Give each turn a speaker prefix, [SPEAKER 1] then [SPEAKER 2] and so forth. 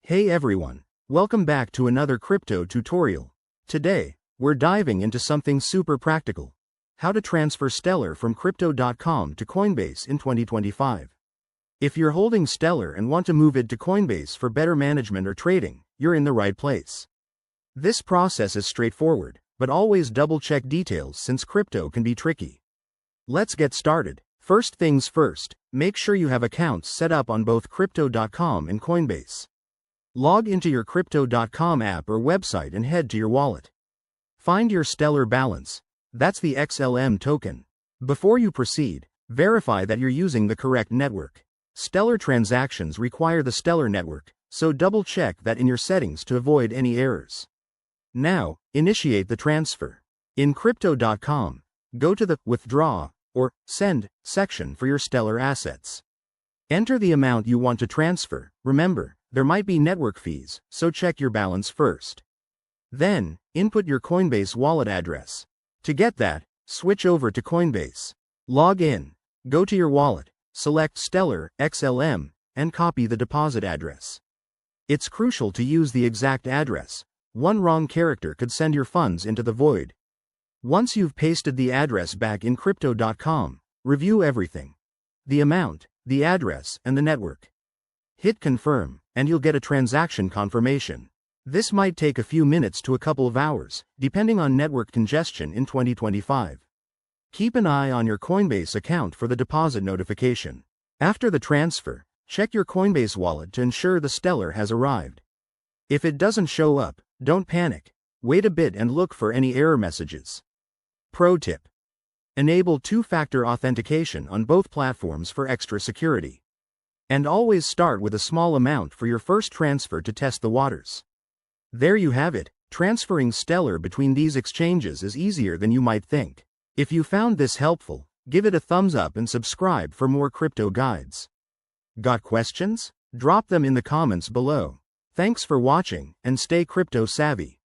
[SPEAKER 1] Hey everyone, welcome back to another crypto tutorial. Today, we're diving into something super practical. How to transfer Stellar from Crypto.com to Coinbase in 2025. If you're holding Stellar and want to move it to Coinbase for better management or trading, you're in the right place. This process is straightforward, but always double-check details since crypto can be tricky. Let's get started. First things first, make sure you have accounts set up on both Crypto.com and Coinbase. Log into your Crypto.com app or website and head to your wallet. Find your Stellar balance. That's the XLM token. Before you proceed, verify that you're using the correct network. Stellar transactions require the Stellar network, so double-check that in your settings to avoid any errors. Now, initiate the transfer. In Crypto.com, go to the Withdraw or Send section for your Stellar assets. Enter the amount you want to transfer. Remember, there might be network fees, so check your balance first. Then, input your Coinbase wallet address. To get that, switch over to Coinbase. Log in, go to your wallet, select Stellar XLM, and copy the deposit address. It's crucial to use the exact address. One wrong character could send your funds into the void. Once you've pasted the address back in Crypto.com, review everything: the amount, the address, and the network. Hit confirm, and you'll get a transaction confirmation. This might take a few minutes to a couple of hours, depending on network congestion in 2025. Keep an eye on your Coinbase account for the deposit notification. After the transfer, check your Coinbase wallet to ensure the Stellar has arrived. If it doesn't show up, don't panic. Wait a bit and look for any error messages. Pro tip: enable two-factor authentication on both platforms for extra security. And always start with a small amount for your first transfer to test the waters. There you have it. Transferring Stellar between these exchanges is easier than you might think. If you found this helpful, give it a thumbs up and subscribe for more crypto guides. Got questions? Drop them in the comments below. Thanks for watching, and stay crypto savvy.